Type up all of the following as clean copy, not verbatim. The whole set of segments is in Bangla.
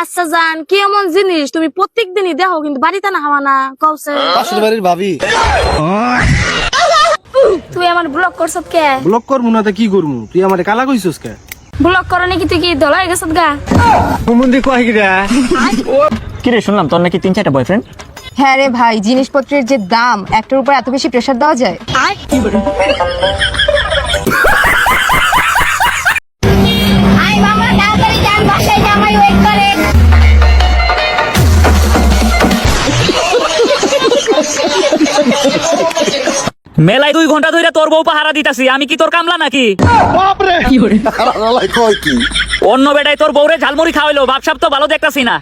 আচ্ছা জান, কি এমন জিনিস তুমি প্রত্যেক দিনই দেখো কিন্তু বাড়িতে না হওয়া না কওছে? পাশের বাড়ির ভাবি। তুই আমার ব্লক করছত কে? ব্লক করবো না তো কি করবো? তুই আমারে কালা কইছস কে? ব্লক করো নাকি তুই কি ধলাই গেছত গা? সম্বন্ধে কয় গিরা? কি রে, শুনলাম তোর নাকি 3-4টা বয়ফ্রেন্ড? হ্যাঁ রে ভাই, জিনিসপত্রের যে দাম, একটার উপর এত বেশি প্রেসার দেওয়া যায়? মেলায় 2 ঘন্টা ধরে তোর বউ পাহারা দিতাছি, আমি কি তোর কামলা নাকি? অন্য বেটায় তোর বউরে ঝালমুড়ি খাওয়াইলো, ভাবসাব তো ভালো দেখতাছি না।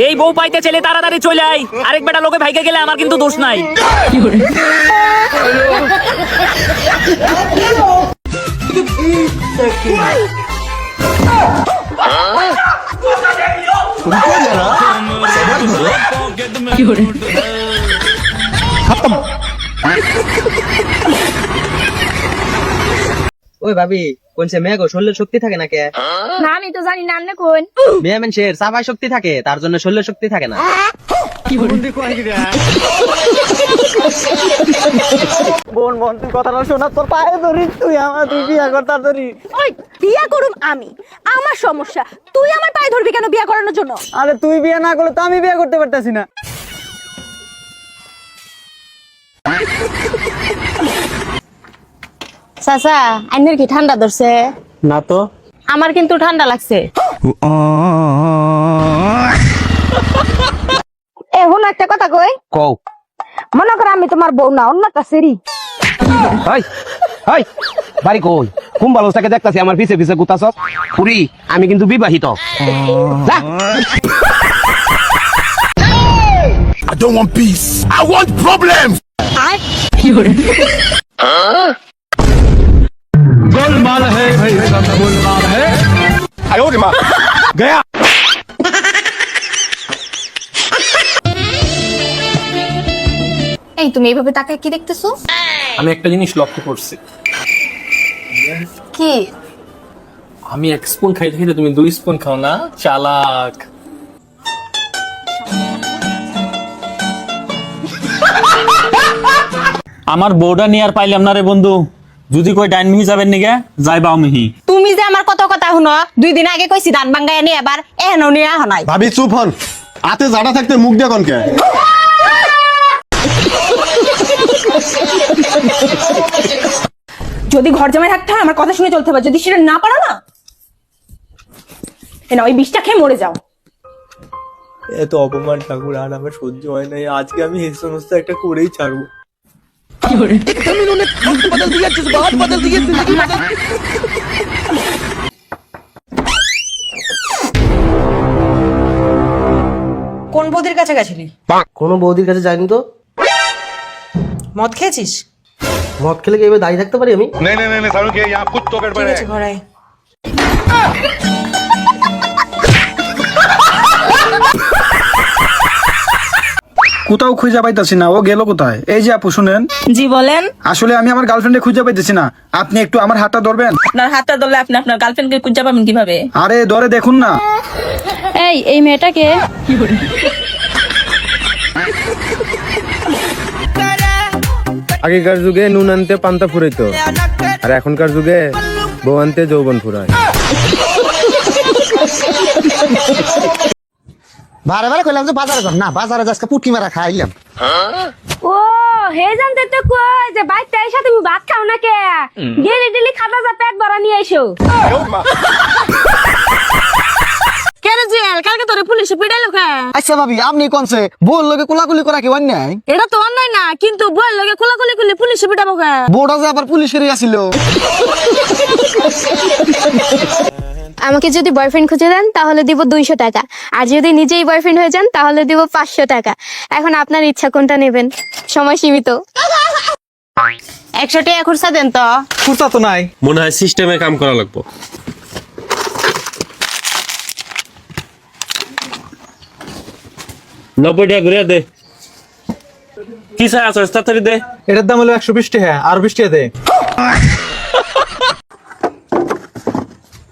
এই বউ পাইতে ছেলে তাড়াতাড়ি চলে আয়, আরেক বেটা লোকে ভাইকে গেলে আমার কিন্তু দোষ নাই। ওই ভাবি কোনছে মেয়ে গো, শরীরের শক্তি থাকে না কে? না আমি তো জানি না, আমনে কোন? মেয়ে মানুষের সাফাই শক্তি থাকে, তার জন্য শরীরের শক্তি থাকে না। বোন বোন, তুই কথাটা শোনা, তোর পায়ে ধরি, তুই আমার তুই বিয়া করতা ধরি। ওই বিয়া করুম আমি, আমার সমস্যা, তুই আমার পায়ে ধরবি কেন বিয়া করানোর জন্য? আরে তুই বিয়া না করলে তো আমি বিয়া করতে পারতাছি না। চাচা, আইনের কি ঠান্ডা ধরছে? না তো। আমার কিন্তু ঠান্ডা লাগছে। এখন একটা কথা কই, কও। মনে কর আমি তোমার বউ না, অন্য একটা সেরি। হাই হাই, বাড়ি কই? কোন বালুসাকে দেখতাছি আমার পিছে পিছে গুতাছ? পুরি, আমি কিন্তু বিবাহিত। যা। I don't want peace. I want problems. Golmaal है भाई, सब गोलमाल है। आयो रे माँ, गया। এই তুমি এইভাবে তাকায় কি দেখতেছো? আমি একটা জিনিস লক্ষ্য করছি, কি? আমি 1 স্পুন খাইতে খাইতে তুমি 2 স্পুন খাও না, চালাক। আমার বউটা নিয়ে আর পাইলাম না রে বন্ধু, যদি কই ডাইন মিহি যাবেন নিগে যাই বাও মিহি। তুমি যে আমার কত কথা শুনো, 2 দিন আগে কইছি ধান ভাঙ্গায় নিয়ে, এবার এহেনও নিয়ে আহ নাই। ভাবি চুপ হন, হাতে জাড়া থাকতে মুখ দিয়ে কোন কে? যদি ঘর জামাই থাকতে হয় আমার কথা শুনে চলতে হবে, যদি সেটা না পারো না, না ওই বিষটা খেয়ে মরে যাও। এত অপমান ঠাকুর আর আমার সহ্য হয় নাই, আজকে আমি এই সমস্ত একটা করেই ছাড়বো। কোন বৌদির কাছে গেছিলি? কোনো বৌদির কাছে যাইনি তো। মদ খেয়েছিস? মদ খেলে কি এভাবে দাঁড়িয়ে থাকতে পারি আমি? नहीं नहीं नहीं सारू के यहाँ कुछ तो गड़बड़ ঠিক है। আছে, ঘরে আয়। কোথাও খুঁজে পাইতাছি না, ও গেল কোথায়? এই যে আপু শুনেন, জি বলেন। আসলে আমি আমার গার্লফ্রেন্ডে খুঁজে পাইতেছি না, আপনি একটু আমার হাতটা ধরবেন? আপনার হাতটা ধরলে আপনি আপনার গার্লফ্রেন্ডকে খুঁজে পাবেন কিভাবে? আরে ধরে দেখুন না। এই মেয়েটাকে আগেকার যুগে নুন আনতে পান্তা ফুরাইতো, আর এখনকার যুগে বউ আনতে যৌবন ফুরায়। বারে বারে কইলাম যে বাজারে যাম না, বাজারে আজকে পুটকি মারা খাইলাম। ও হে জানতে তো কই যে বাইতে এসে তুমি ভাত খাও না কে? ডেলি ডেলি খাতা যা পেট ভরা নিয়ে আইসো। কেন জেল কালকে তোরে পুলিশে পিটাইলো কে? আচ্ছা ভাবি, আপনি কোনছে বউর লগে কোলাকুলি করা কি অন্যায়? এটা তো অন্যায় না, কিন্তু বউয়ের লগে কোলাকুলি করলে পুলিশে পিটাবো কে? বউটা যে আবার পুলিশেরই আসিল। আমাকে যদি বয়ফ্রেন্ড খুঁজে দেন তাহলে দিব 200 টাকা, আর যদি নিজেই বয়ফ্রেন্ড হয়ে যান তাহলে দিব 500 টাকা। এখন আপনার ইচ্ছা কোনটা নেবেন, সময় সীমিত। 100 টাকা খুরসা দেন তো। কুর্তা তো নাই, মনে হয় সিস্টেমে কাম করা লাগবো। 90 টাকা ঘুরে দে। কি চাই আছো তাড়াতাড়ি দে। এটার দাম হলো 120 টাকা, আর 20 টাকা দে।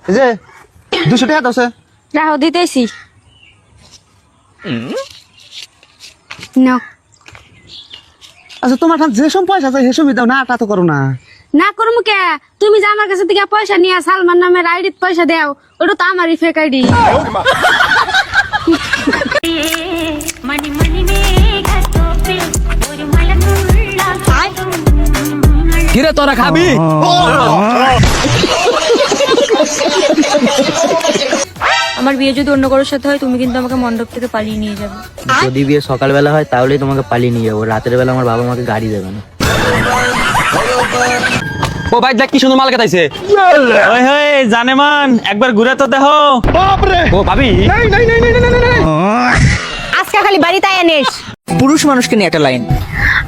এই যে 200 টাকা দছে রাহো দিতেছি নাও। আচ্ছা তোমার কাছে যে সব পয়সা আছে হেসবই দাও না, তা তো করো না। না করমু কে, তুমি যে আমার কাছে থেকে পয়সা নিয়ে সালমান নামের আইডিত পয়সা দাও, ওটা তো আমারই ফেক আইডি। কিরে তোরা খাবি? আমার বিয়ে যদি অন্য কারোর সাথে হয় তুমি কিন্তু আমাকে মণ্ডপ থেকে পালিয়ে নিয়ে যাবে। যদি বিয়ে সকালবেলা হয় তাহলেই তোমাকে পালিয়ে নিয়ে যাবো, রাতের বেলা আমার বাবা আমাকে গাড়ি দেবে না। ও ভাই দেখ কি সুন্দর মাল কাটাইছে। ওই হই জানেমান, একবার ঘুরে তো দেখো। ও ভাবি আজকে খালি বাড়িতে এনেস। পুরুষ মানুষকে নিয়ে একটা লাইন।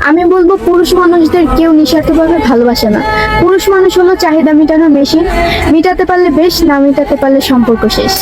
আমি বলবো পুরুষ মানুষদের কেউ নিঃস্বার্থভাবে ভালোবাসে না। পুরুষ মানুষ হলো চাহিদা মেটানোর মেশিন, মেটাতে পারলে বেশ, না মেটাতে পারলে সম্পর্ক শেষ।